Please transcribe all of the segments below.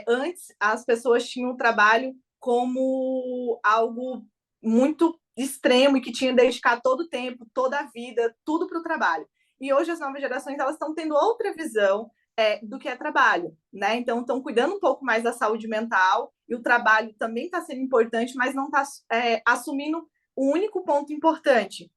Antes as pessoas tinham o trabalho como algo muito extremo e que tinha que dedicar todo o tempo, toda a vida, tudo para o trabalho. E hoje as novas gerações elas estão tendo outra visão do que é trabalho, né? Então estão cuidando um pouco mais da saúde mental e o trabalho também está sendo importante, mas não está assumindo o único ponto importante.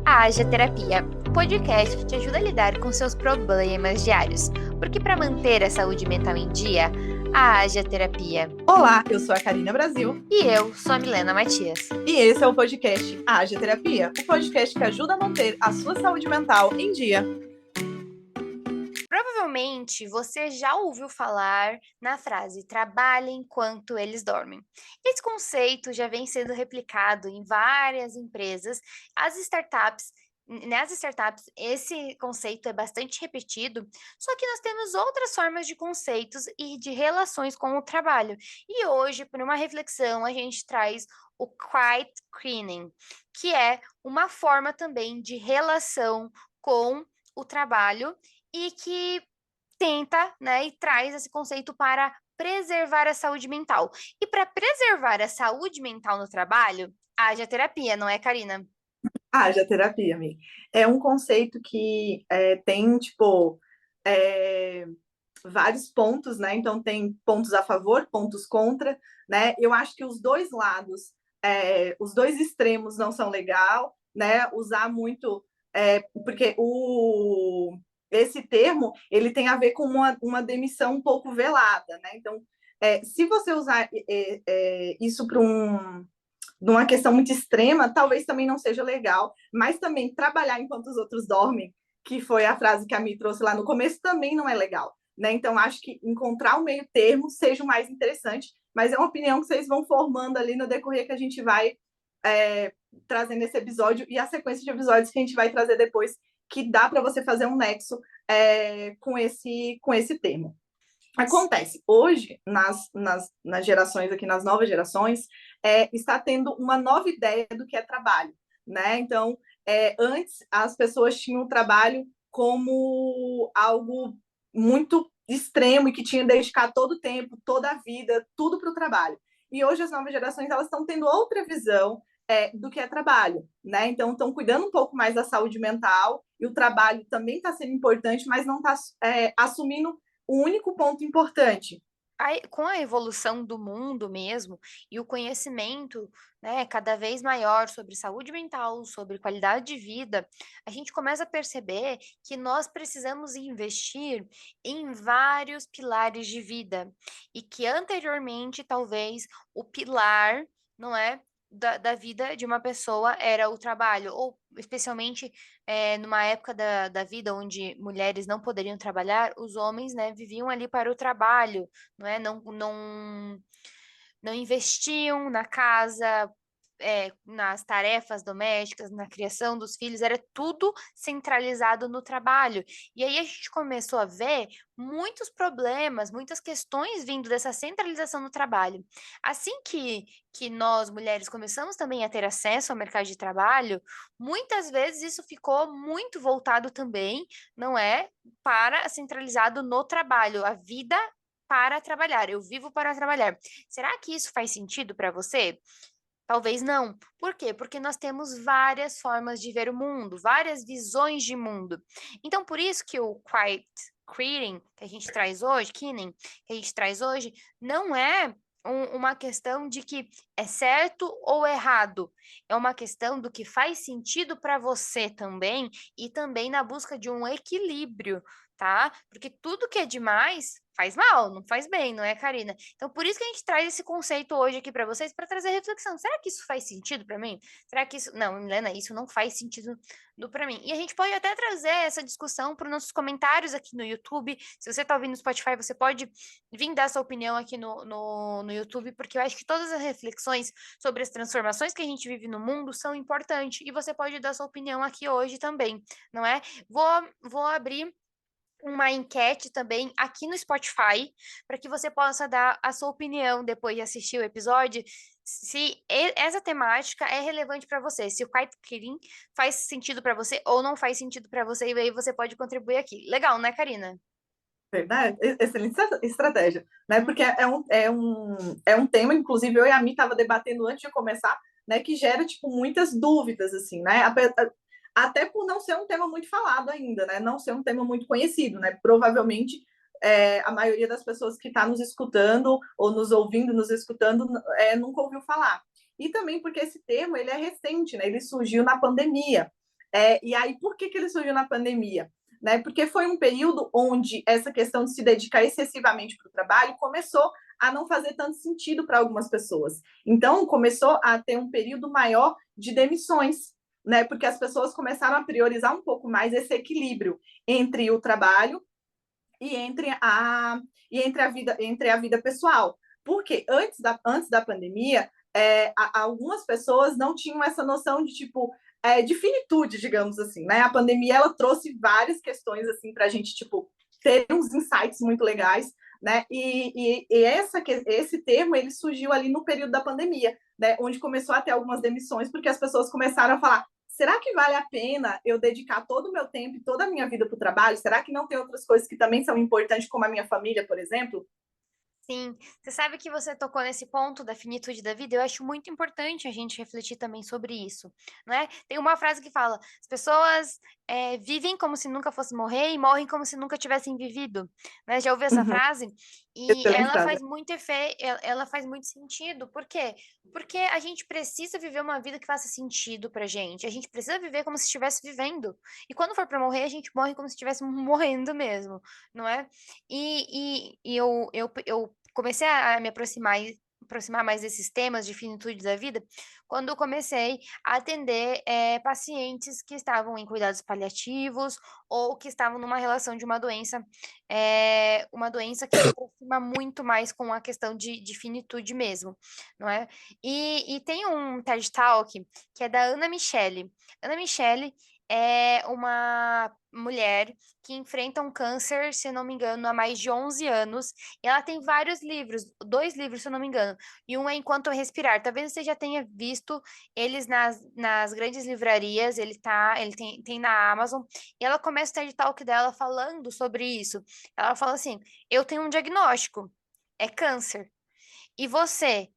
A Haja Terapia, o podcast que te ajuda a lidar com seus problemas diários. Porque para manter a saúde mental em dia, a Haja Terapia. Olá, eu sou a Karina Brasil. E eu sou a Milena Matias. E esse é o podcast Haja Terapia, o podcast que ajuda a manter a sua saúde mental em dia. Provavelmente você já ouviu falar na frase trabalhe enquanto eles dormem. Esse conceito já vem sendo replicado em várias empresas. Nas startups, esse conceito é bastante repetido, só que nós temos outras formas de conceitos e de relações com o trabalho. E hoje, por uma reflexão, a gente traz o quiet quitting, que é uma forma também de relação com o trabalho e que tenta, né, e traz esse conceito para preservar a saúde mental. E para preservar a saúde mental no trabalho, haja terapia, não é, Karina? Haja terapia, amiga. É um conceito que tem, tipo, é, vários pontos, né? Então tem pontos a favor, pontos contra, né? Eu acho que os dois lados, os dois extremos não são legal, né? Usar muito, porque esse termo ele tem a ver com uma demissão um pouco velada, né? Então, se você usar isso para numa questão muito extrema, talvez também não seja legal, mas também trabalhar enquanto os outros dormem, que foi a frase que a Mi trouxe lá no começo, também não é legal. Né? Então, acho que encontrar o meio termo seja o mais interessante, mas é uma opinião que vocês vão formando ali no decorrer que a gente vai trazendo esse episódio e a sequência de episódios que a gente vai trazer depois, que dá para você fazer um nexo com esse termo. Acontece, hoje, nas gerações aqui, nas novas gerações, está tendo uma nova ideia do que é trabalho, né? Então, antes as pessoas tinham o trabalho como algo muito extremo e que tinha que dedicar todo o tempo, toda a vida, tudo para o trabalho. E hoje as novas gerações elas estão tendo outra visão do que é trabalho, né? Então estão cuidando um pouco mais da saúde mental e o trabalho também está sendo importante, mas não está assumindo o único ponto importante. Com a evolução do mundo mesmo e o conhecimento, né, cada vez maior sobre saúde mental, sobre qualidade de vida, a gente começa a perceber que nós precisamos investir em vários pilares de vida e que anteriormente talvez o pilar, não é, da vida de uma pessoa era o trabalho, ou especialmente numa época da vida onde mulheres não poderiam trabalhar, os homens, né, viviam ali para o trabalho, não é? Não investiam na casa, nas tarefas domésticas, na criação dos filhos, era tudo centralizado no trabalho. E aí a gente começou a ver muitos problemas, muitas questões vindo dessa centralização no trabalho. Assim que nós, mulheres, começamos também a ter acesso ao mercado de trabalho, muitas vezes isso ficou muito voltado também, não é, para centralizado no trabalho, a vida para trabalhar, eu vivo para trabalhar. Será que isso faz sentido para você? Talvez não. Por quê? Porque nós temos várias formas de ver o mundo, várias visões de mundo. Então, por isso que o quiet quitting que a gente traz hoje, quitting, que a gente traz hoje, não é uma questão de que é certo ou errado. É uma questão do que faz sentido para você também e também na busca de um equilíbrio, tá? Porque tudo que é demais faz mal, não faz bem, não é, Karina? Então, por isso que a gente traz esse conceito hoje aqui para vocês, para trazer reflexão. Será que isso faz sentido para mim? Será que isso. Não, Milena, isso não faz sentido para mim. E a gente pode até trazer essa discussão para os nossos comentários aqui no YouTube. Se você está ouvindo no Spotify, você pode vir dar sua opinião aqui no YouTube, porque eu acho que todas as reflexões sobre as transformações que a gente vive no mundo são importantes. E você pode dar sua opinião aqui hoje também, não é? Vou abrir uma enquete também aqui no Spotify, para que você possa dar a sua opinião depois de assistir o episódio, se essa temática é relevante para você, se o kite killing faz sentido para você ou não faz sentido para você, e aí você pode contribuir aqui. Legal, né, Karina? Verdade, excelente estratégia, né? Porque é um tema, inclusive eu e a Mi estava debatendo antes de começar, né? Que gera tipo muitas dúvidas, assim, né? Até por não ser um tema muito falado ainda, né? Não ser um tema muito conhecido, né? Provavelmente a maioria das pessoas que está nos escutando ou nos ouvindo, nos escutando, nunca ouviu falar. E também porque esse termo ele é recente, né? Ele surgiu na pandemia. E aí, por que ele surgiu na pandemia? Né? Porque foi um período onde essa questão de se dedicar excessivamente para o trabalho começou a não fazer tanto sentido para algumas pessoas. Então, começou a ter um período maior de demissões, né? Porque as pessoas começaram a priorizar um pouco mais esse equilíbrio entre o trabalho e entre a vida pessoal. Porque antes da pandemia, algumas pessoas não tinham essa noção de tipo de finitude, digamos assim, né? A pandemia ela trouxe várias questões assim para a gente tipo ter uns insights muito legais, né? Esse termo ele surgiu ali no período da pandemia, né? Onde começou a ter algumas demissões porque as pessoas começaram a falar: será que vale a pena eu dedicar todo o meu tempo e toda a minha vida para o trabalho? Será que não tem outras coisas que também são importantes, como a minha família, por exemplo? Sim, você sabe que você tocou nesse ponto da finitude da vida, eu acho muito importante a gente refletir também sobre isso, não é? Tem uma frase que fala: as pessoas vivem como se nunca fossem morrer e morrem como se nunca tivessem vivido, né? Já ouviu essa Uhum, frase? E excelente ela frase. faz muito ela faz muito sentido. Por quê? Porque a gente precisa viver uma vida que faça sentido pra gente. A gente precisa viver como se estivesse vivendo. E quando for pra morrer, a gente morre como se estivesse morrendo mesmo, não é? Eu comecei a me aproximar mais desses temas de finitude da vida, quando eu comecei a atender, pacientes que estavam em cuidados paliativos ou que estavam numa relação de uma doença que se aproxima muito mais com a questão de finitude mesmo, não é? E tem um TED Talk que é da Ana Michele. Ana Michele é uma mulher que enfrenta um câncer, se eu não me engano, há mais de 11 anos. E ela tem vários livros, 2 livros, se eu não me engano. E um é Enquanto Eu Respirar. Talvez você já tenha visto eles nas grandes livrarias. Ele tem na Amazon. E ela começa o TED Talk dela falando sobre isso. Ela fala assim: eu tenho um diagnóstico, é câncer. E você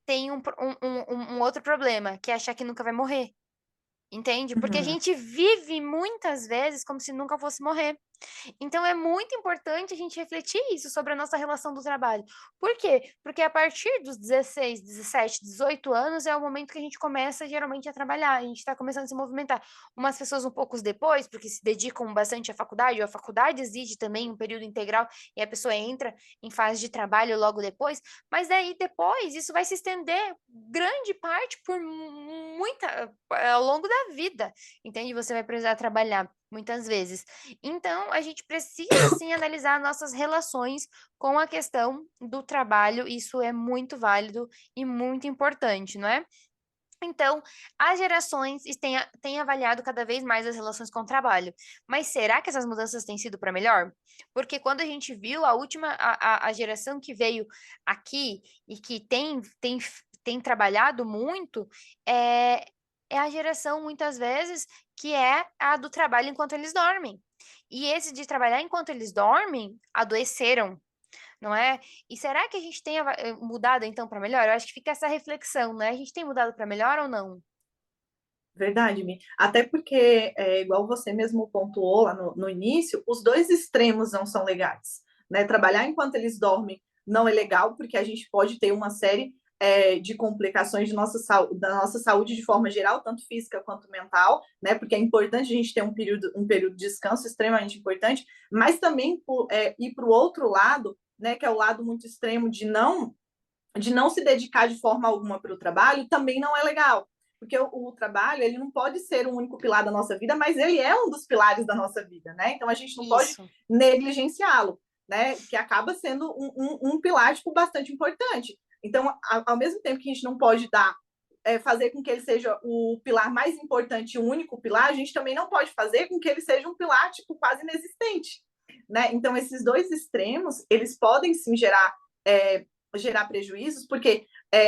tem um outro problema, que é achar que nunca vai morrer. Entende? Porque a Uhum. gente vive muitas vezes como se nunca fosse morrer. Então é muito importante a gente refletir isso sobre a nossa relação do trabalho. Por quê? Porque a partir dos 16, 17, 18 anos é o momento que a gente começa geralmente a trabalhar, a gente está começando a se movimentar. Umas pessoas um pouco depois, porque se dedicam bastante à faculdade, ou a faculdade exige também um período integral e a pessoa entra em fase de trabalho logo depois, mas daí depois isso vai se estender grande parte por muita ao longo da vida, entende? Você vai precisar trabalhar muitas vezes. Então, a gente precisa sim analisar nossas relações com a questão do trabalho, isso é muito válido e muito importante, não é? Então, as gerações têm avaliado cada vez mais as relações com o trabalho. Mas será que essas mudanças têm sido para melhor? Porque quando a gente viu a geração que veio aqui e que tem trabalhado muito, é, é a geração, muitas vezes, que é a do trabalho enquanto eles dormem. E esse de trabalhar enquanto eles dormem, adoeceram, não é? E será que a gente tem mudado então para melhor? Eu acho que fica essa reflexão, né? A gente tem mudado para melhor ou não? Verdade, Mi. Até porque, igual você mesmo pontuou lá no início, os dois extremos não são legais. Né? Trabalhar enquanto eles dormem não é legal, porque a gente pode ter uma série de complicações da nossa saúde de forma geral, tanto física quanto mental, né? Porque é importante a gente ter um período de descanso extremamente importante, mas também ir para o outro lado, né? Que é o lado muito extremo de não se dedicar de forma alguma para o trabalho, também não é legal. Porque o trabalho, ele não pode ser um único pilar da nossa vida, mas ele é um dos pilares da nossa vida, né? Então, a gente não pode Isso. negligenciá-lo, né? Que acaba sendo um pilar, tipo, bastante importante. Então, ao mesmo tempo que a gente não pode fazer com que ele seja o pilar mais importante e o único pilar, a gente também não pode fazer com que ele seja um pilar, tipo, quase inexistente, né? Então, esses dois extremos, eles podem, sim, gerar gerar prejuízos, porque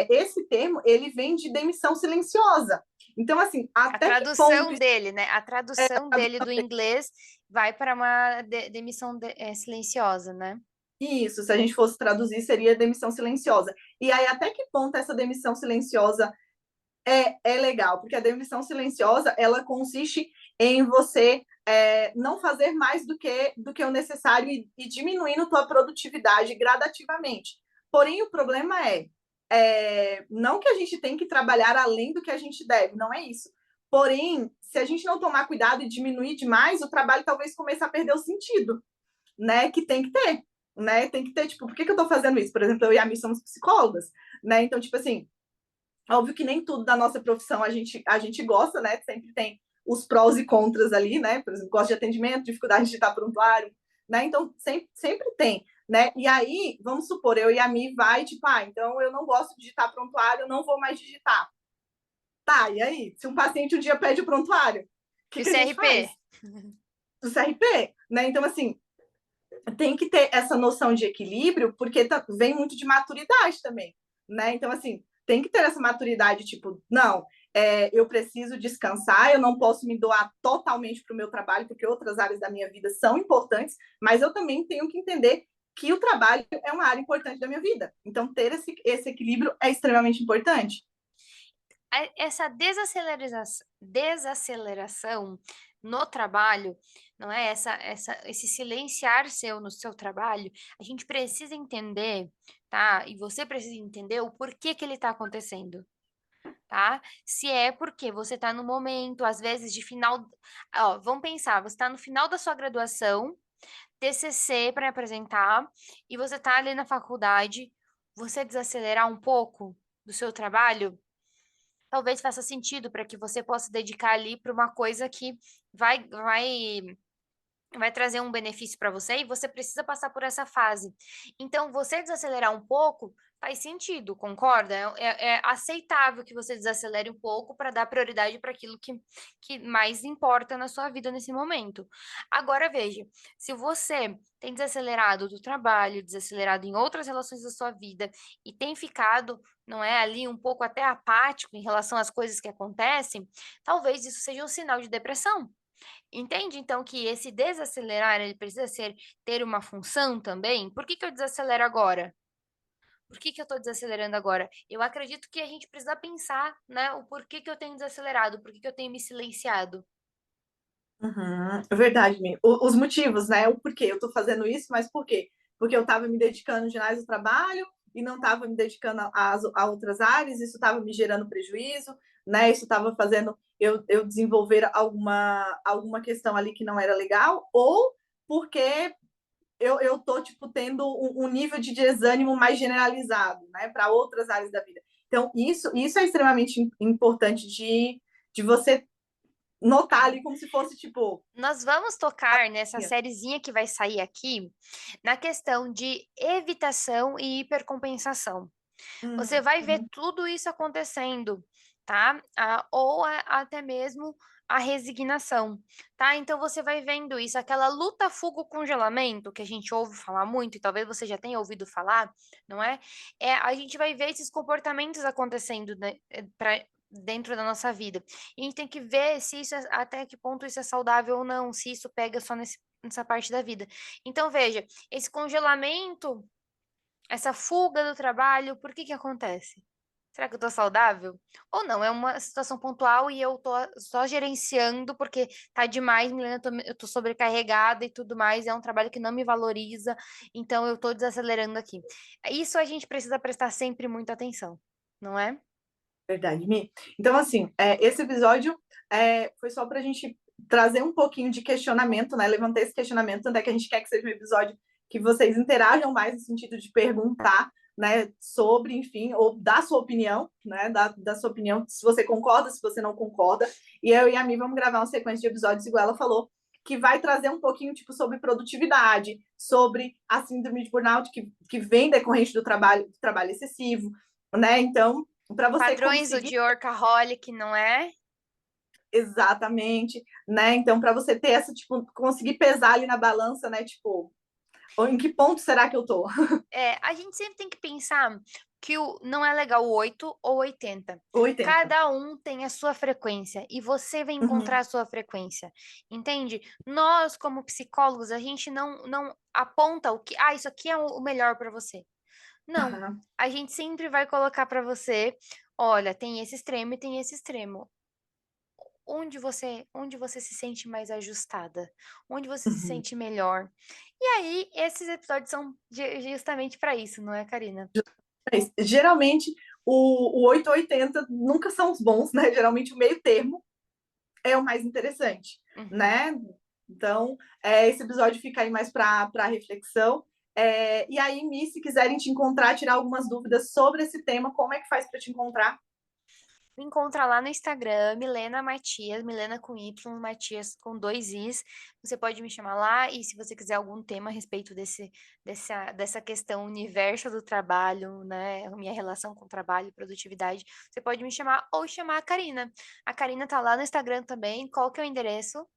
esse termo, ele vem de demissão silenciosa. Então, assim, A até que ponto... tradução dele, né? A tradução dele do inglês vai para uma demissão silenciosa, né? Isso, se a gente fosse traduzir, seria demissão silenciosa. E aí, até que ponto essa demissão silenciosa é legal? Porque a demissão silenciosa, ela consiste em você não fazer mais do que o necessário e diminuindo tua produtividade gradativamente. Porém, o problema não que a gente tem que trabalhar além do que a gente deve, não é isso. Porém, se a gente não tomar cuidado e diminuir demais, o trabalho talvez comece a perder o sentido, né? Que tem que ter, né? Tem que ter, tipo, por que eu tô fazendo isso? Por exemplo, eu e a Mi somos psicólogas, né? Então, tipo assim, óbvio que nem tudo da nossa profissão a gente gosta, né? Sempre tem os prós e contras ali, né? Por exemplo, gosto de atendimento, dificuldade de digitar prontuário, né? Então, sempre tem, né? E aí, vamos supor, eu e a Mi vai, tipo, então eu não gosto de digitar prontuário, eu não vou mais digitar. Tá, e aí? Se um paciente um dia pede o prontuário, o E que, o que a gente faz? CRP? O CRP, né? Então, assim, tem que ter essa noção de equilíbrio, porque vem muito de maturidade também, né? Então, assim, tem que ter essa maturidade, tipo, não, eu preciso descansar, eu não posso me doar totalmente para o meu trabalho, porque outras áreas da minha vida são importantes, mas eu também tenho que entender que o trabalho é uma área importante da minha vida. Então, ter esse equilíbrio é extremamente importante. Essa desaceleração no trabalho, não é? Esse silenciar seu no seu trabalho, a gente precisa entender, tá? E você precisa entender o porquê que ele está acontecendo. Tá? Se é porque você está no momento, às vezes, de final. Ó, vamos pensar, você está no final da sua graduação, TCC para apresentar, e você está ali na faculdade, você desacelerar um pouco do seu trabalho, talvez faça sentido para que você possa dedicar ali para uma coisa que vai trazer um benefício para você e você precisa passar por essa fase. Então, você desacelerar um pouco faz sentido, concorda? É aceitável que você desacelere um pouco para dar prioridade para aquilo que mais importa na sua vida nesse momento. Agora, veja, se você tem desacelerado do trabalho, desacelerado em outras relações da sua vida e tem ficado, não é, ali um pouco até apático em relação às coisas que acontecem, talvez isso seja um sinal de depressão. Entende então que esse desacelerar ele precisa ter uma função também? Por que que eu desacelero agora? Por que que eu estou desacelerando agora? Eu acredito que a gente precisa pensar, né, o porquê que eu tenho desacelerado, por que que eu tenho me silenciado. Uhum, é verdade, Mi. Os motivos, né? O porquê. Eu tô fazendo isso, mas por quê? Porque eu estava me dedicando demais ao trabalho e não estava me dedicando a outras áreas, isso estava me gerando prejuízo, né? Isso estava fazendo eu desenvolver alguma questão ali que não era legal, ou porque eu tô, tipo, tendo um nível de desânimo mais generalizado, né? Para outras áreas da vida. Então, isso é extremamente importante de você notar ali como se fosse, tipo, Nós vamos tocar nessa sériezinha que vai sair aqui na questão de evitação e hipercompensação. Você vai ver uhum. tudo isso acontecendo, tá? Ou até mesmo a resignação, tá? Então você vai vendo isso, aquela luta, fuga, congelamento que a gente ouve falar muito, e talvez você já tenha ouvido falar, não é? A gente vai ver esses comportamentos acontecendo, né, dentro da nossa vida. E a gente tem que ver se isso até que ponto isso é saudável ou não, se isso pega só nessa parte da vida. Então, veja, esse congelamento, essa fuga do trabalho, por que que acontece? Será que eu tô saudável? Ou não, é uma situação pontual e eu tô só gerenciando porque tá demais, Milena, eu tô sobrecarregada e tudo mais, é um trabalho que não me valoriza, então eu tô desacelerando aqui. Isso a gente precisa prestar sempre muita atenção, não é? Verdade, Mi. Então, assim, esse episódio foi só para a gente trazer um pouquinho de questionamento, né? Levantei esse questionamento, tanto é que a gente quer que seja um episódio que vocês interajam mais no sentido de perguntar, né, sobre, enfim, ou dar sua opinião, né, da sua opinião, se você concorda, se você não concorda. E eu e a Mi vamos gravar uma sequência de episódios, igual ela falou, que vai trazer um pouquinho, tipo, sobre produtividade, sobre a síndrome de burnout que vem decorrente do trabalho excessivo, né? Então, para você Padrões conseguir de workaholic, não é? exatamente, né? Então, para você ter essa, tipo, conseguir pesar ali na balança, né? Tipo, Ou em que ponto será que eu tô? A gente sempre tem que pensar que não é legal o 8 ou 80. 80. Cada um tem a sua frequência e você vai encontrar Uhum, a sua frequência, entende? Nós, como psicólogos, a gente não aponta o que, isso aqui é o melhor para você. Não, aham, a gente sempre vai colocar para você, olha, tem esse extremo e tem esse extremo. Onde você se sente mais ajustada? Onde você se uhum. sente melhor? E aí, esses episódios são justamente para isso, não é, Karina? Mas, geralmente, o 8 ou 80 nunca são os bons, né? Geralmente o meio termo é o mais interessante, Uhum. né? Então, esse episódio fica aí mais para reflexão. E aí, Mi, se quiserem te encontrar, tirar algumas dúvidas sobre esse tema, como é que faz para te encontrar? Me encontra lá no Instagram, Milena Matias, Milena com Y, Matias com dois Is. Você pode me chamar lá e se você quiser algum tema a respeito dessa questão universo do trabalho, né? Minha relação com trabalho e produtividade, você pode me chamar ou chamar a Karina. A Karina tá lá no Instagram também. Qual que é o endereço?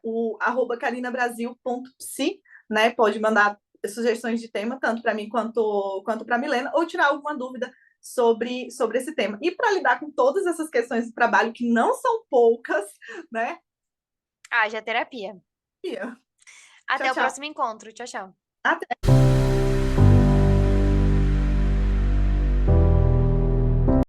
O @carinabrasil.psi, né? Pode mandar sugestões de tema, tanto para mim quanto para Milena, ou tirar alguma dúvida sobre esse tema. E para lidar com todas essas questões do trabalho, que não são poucas, né? Haja terapia. Tchau, Até o tchau. próximo encontro. Tchau, tchau. Até.